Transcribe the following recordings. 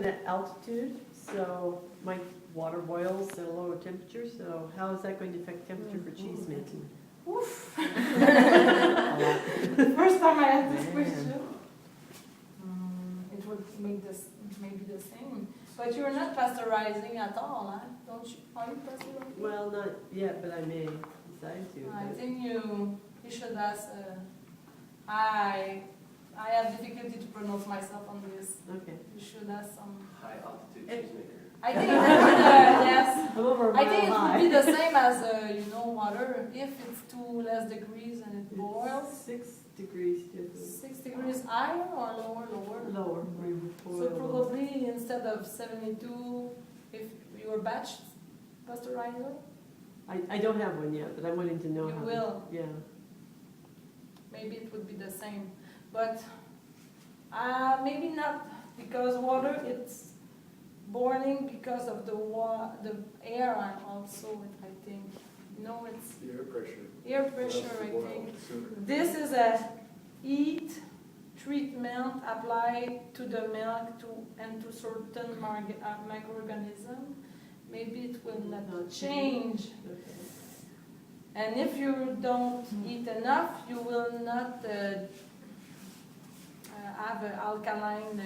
At altitude, so my water boils at a lower temperature, so how is that going to affect temperature for cheese making? Oof. A First time I had this Man. question. It would make this maybe the same. But you're not pasteurizing at all, huh? Don't you? Are you pasteurizing? Well, not yet, but I may decide to. I but- think you should ask. I have difficulty to pronounce myself on this. Okay. You should ask some. High altitude It- cheesemaker. I think it would, yes. I'm over a I think mile it would high. be the same as water. If it's 2 less degrees and it boils, 6 degrees different. 6 degrees higher or lower? Lower, where you would boil. So probably instead of 72, if your batch pasteurizer, I don't have one yet, but I'm wanting to know you how. will. Yeah. Maybe it would be the same. But maybe not, because water, it's boiling because of the air also, I think. No, it's The air pressure. air pressure, I Boil think. sooner. This is a heat treatment applied to the milk and to certain microorganisms. Maybe it will not change. Okay. And if you don't eat enough, you will not have an alkaline,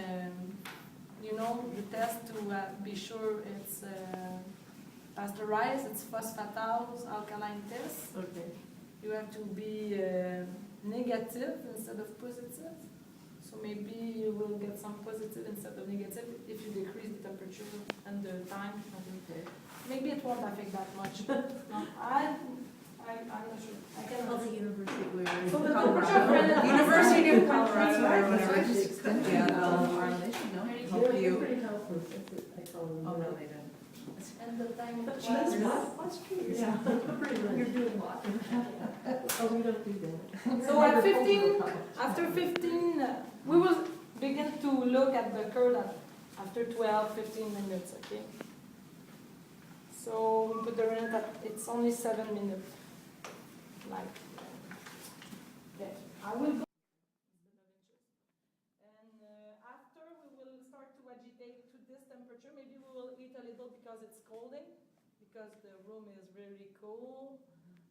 the test to be sure it's pasteurized, it's phosphatase alkaline test. Okay. You have to be negative instead of positive. So maybe you will get some positive instead of negative if you decrease the temperature and the time. Okay. Maybe it won't affect that much. No, I'm not sure. I Well, cannot. the university where. So the temperature for the University of Colorado Colorado or or whatever. That's right. Yeah, they should know, help They're you. pretty helpful. That's what I call them. Oh, no, they don't. And the time it That's was. That's true. Yeah. Pretty much. You're doing what? Oh, we don't do that. So at 15, after 15, we will begin to look at the curve after 12, 15 minutes, okay? So we put the rent at, it's only 7 minutes. Like, okay. I will go. And after we will start to agitate to this temperature. Maybe we will eat a little because it's colding, because the room is very cold.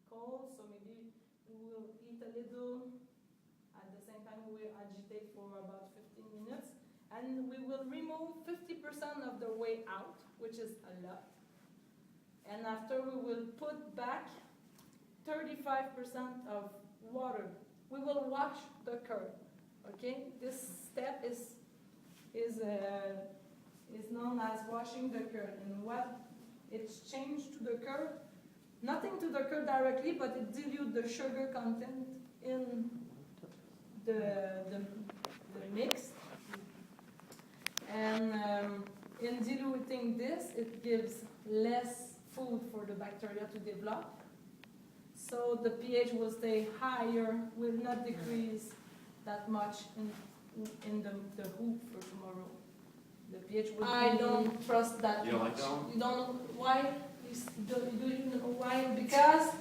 So maybe we will eat a little. At the same time, we will agitate for about 15 minutes. And we will remove 50% of the way out, which is a lot. And after we will put back 35% of water. We will wash the curd. Okay, this step is known as washing the curd. And what it's changed to the curd, nothing to the curd directly, but it dilutes the sugar content in the mix. And in diluting this, it gives less food for the bacteria to develop. So the pH will stay higher, will not decrease that much in the hoop for tomorrow. The pH will I don't trust that You don't much. like that one? You don't know why? Do you know why? Because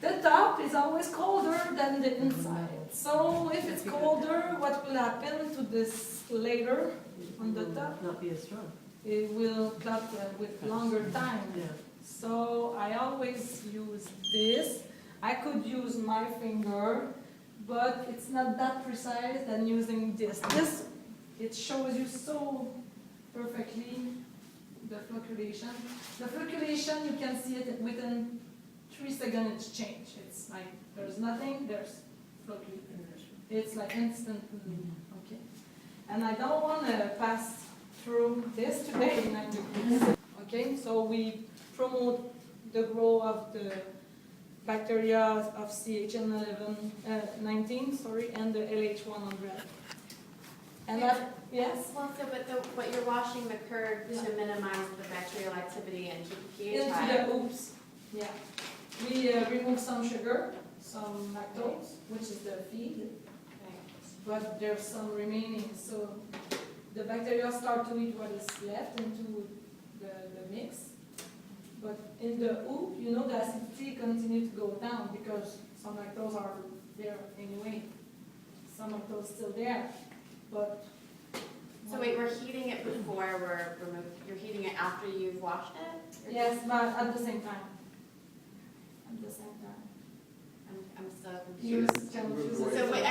the top is always colder than the inside. So if it's colder, what will happen to this later on the top? Not be as strong. It will clot with longer time. Yeah. So I always use this. I could use my finger, but it's not that precise than using this. This, it shows you so perfectly the flocculation. The flocculation, you can see it within 3 seconds it's changed. It's like there's nothing, there's flocculation. It's like instantly, okay. And I don't want to pass through this today, 9 degrees. Okay, so we promote the growth of the bacteria of CHN19, and the LH100. And that, yes? Well, so, but you're washing the curd Yeah. to minimize the bacterial activity and keep the pH Into high. the hoops, yeah. We remove some sugar, some lactose, which is the feed, but there's some remaining. So the bacteria start to eat what is left into the mix. But in the hoop, the acidity continues to go down because some lactose are there anyway. Some lactose still there, but So wait, we're heating it before you're heating it after you've washed it? Or Yes, but at the same time. At the same time. I'm so Use confused. So wait,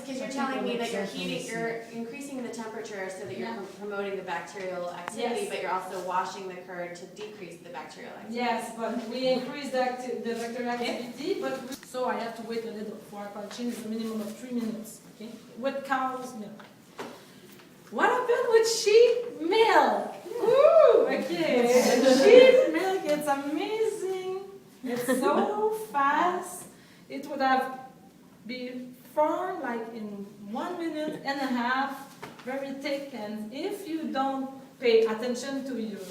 because you're telling me that you're increasing the temperature so that you're Yeah. promoting the bacterial activity, Yes. but you're also washing the curd to decrease the bacterial activity. Yes, but we increase the bacterial activity, so I have to wait a little for our change, a minimum of 3 minutes, okay? With cow's milk. What happened with sheep milk? Woo, okay. Sheep milk, it's amazing. It's so fast. It would have been formed like in 1.5 minutes, very thick. And if you don't pay attention to your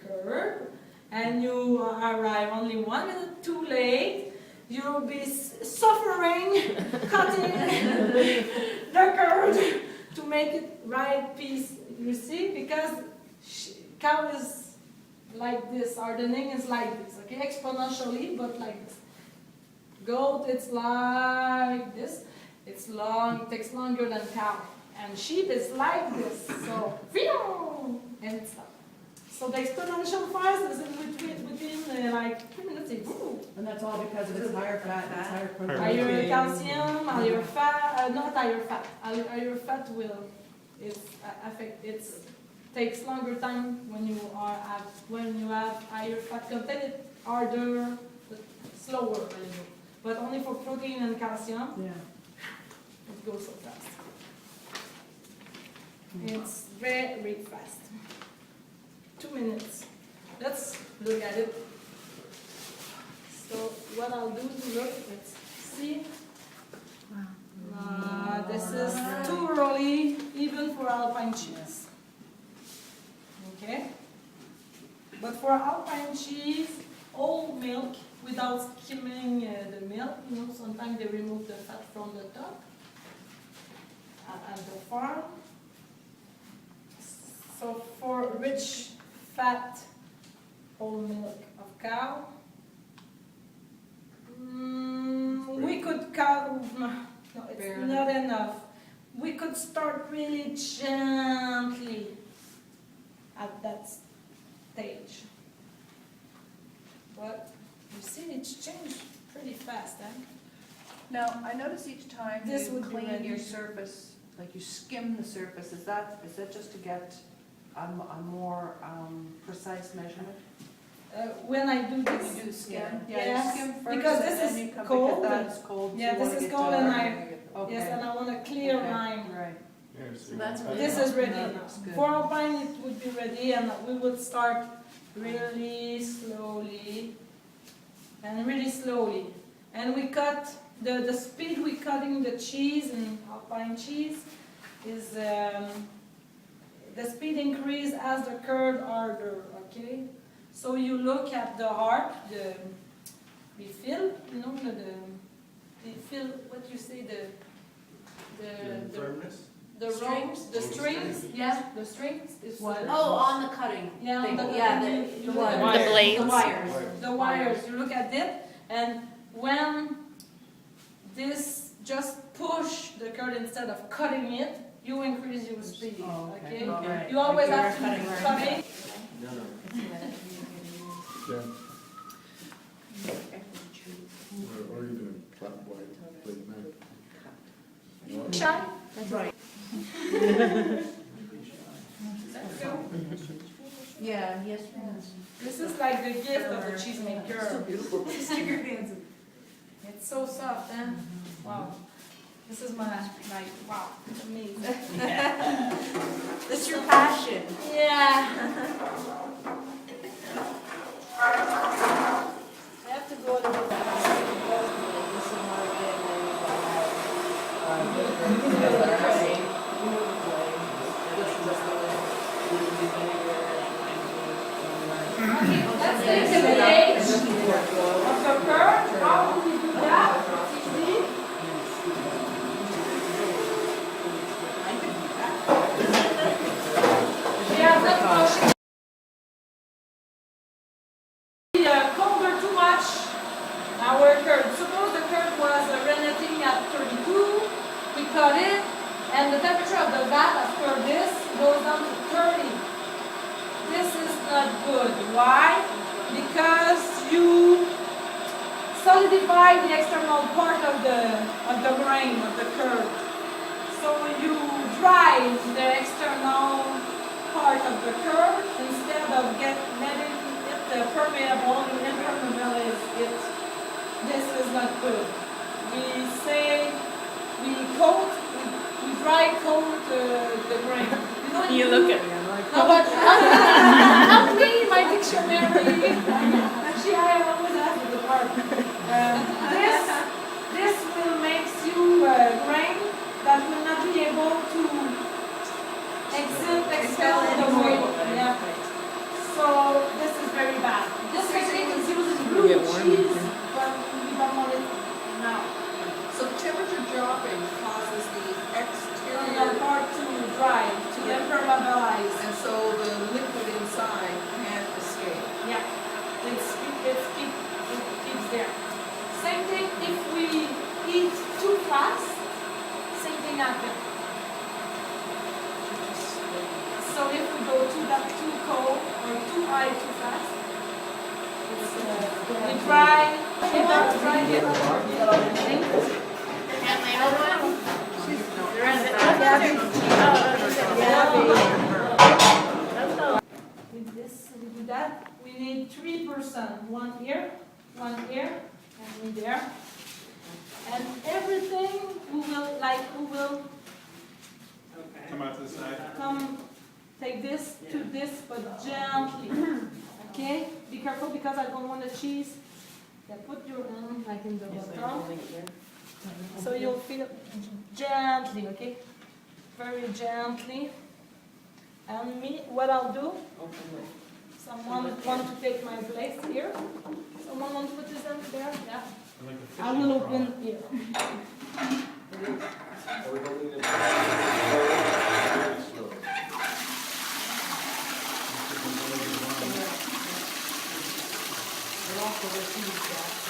curd and you arrive only 1 minute too late, you'll be suffering cutting the curd to make it right piece, you see, because cow is like this, hardening is like this, okay, exponentially, but like this. Goat, it's like this, it's long, it takes longer than cow, and sheep is like this, so, and it's up. So the exponential fast is in between like 3 minutes. And that's all because of its higher fat, its higher protein. Higher calcium, higher fat, not higher fat. Higher fat will affect. It takes longer time when you have higher fat content. It's harder, slower a little. But only for protein and calcium, Yeah. it goes so fast. It's very fast. 2 minutes. Let's look at it. So what I'll do to look, let's see. This is too early, even for Alpine cheese. Okay? But for Alpine cheese, whole milk, without skimming the milk, sometimes they remove the fat from the top at the farm. So for rich fat whole milk of cow, we could no, it's not enough. We could start really gently at that stage. But you see, it's changed pretty fast, eh? Now, I notice each time This you would be clean ready. your surface, like you skim the surface, is that just to get a more precise measurement? When I do You this, do skim? Yeah. Yeah, Yes, you skim first because and this then is you come, cold. because that's cold. so Yeah, you this wanna is get cold to- and Okay. yes, and I want a clear Okay. line. Right. So that's really This is ready Yeah, now. looks good. For Alpine, it would be ready, and we would start really slowly, and really slowly. And we cut, the speed we cutting the cheese and Alpine cheese is, the speed increase as the curd harder, okay? So you look at the heart, the refill, the fill, what you say, the Firmness? the ropes, the strings, Yeah. the strings is What? Oh, on the cutting. Yeah, thing. the- Yeah, you the look at wires. The blades. The wires. the wires. You look at it, and when this just push the curd instead of cutting it, you increase your speed. Oh, okay. Okay. All right. You always Like have you were to cutting cut right. it. No, no. Yeah. Or even a flat white plate knife. Shy. Right. Yeah, yes, yes. This is like the gift of the cheesemaker. beautiful. Stick your hands in. It's so soft, eh? Wow. This is my wow, it's amazing. That's your passion. Yeah. I have to go a little bit. Let's take the pH of the curd. How do we do that? See? Yeah, that's washing. Colder too much our curd. Suppose the curd was renneting at 32, we cut it, and the temperature of the vat after this goes down good. Why? Because you solidify the external part of the grain, of the curd. So you dry the external part of the curd instead of letting it permeable. You impermeabilize it. This is not good. We say we dry coat the grain. You look at me, I'm like, No, but help me, my dictionary. Actually, I always ask for the part. This will make you grain that will not be able to expel the weight. Yeah. So this is very bad. This technique is used in blue get warm. cheese, but we don't want it now. So temperature dropping causes the The exterior, part to dry, to impermeabilize. and so the liquid inside can't escape. Yeah, it keeps there. Same thing if we eat too fast, same thing happens. So if we go too cold or too high too fast, it's, we dry With this, we do that. We need 3%. One here, and me there. And everything we will Come out to the side. come take this to this, but gently. Okay? Be careful because I don't want the cheese. Yeah, put your hand like in the bottom. So you'll feel gently, okay? Very gently. And me, what I'll do, someone want to take my place here? Someone want to put his hand there? Yeah. I will open here.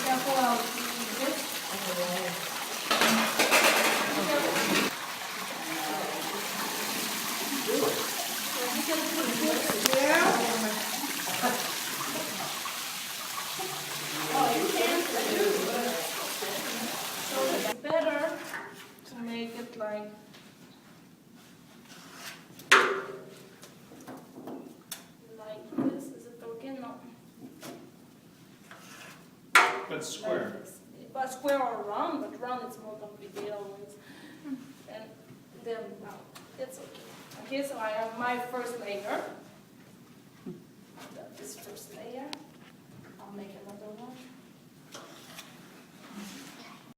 Careful, I'll do this. So you can put this there. Oh, you can't. So it's better to make it like this. Is it okay? No. But square. But square or round, but round it's more complicated always. And then round. It's okay. Okay, so I have my first layer. This first layer.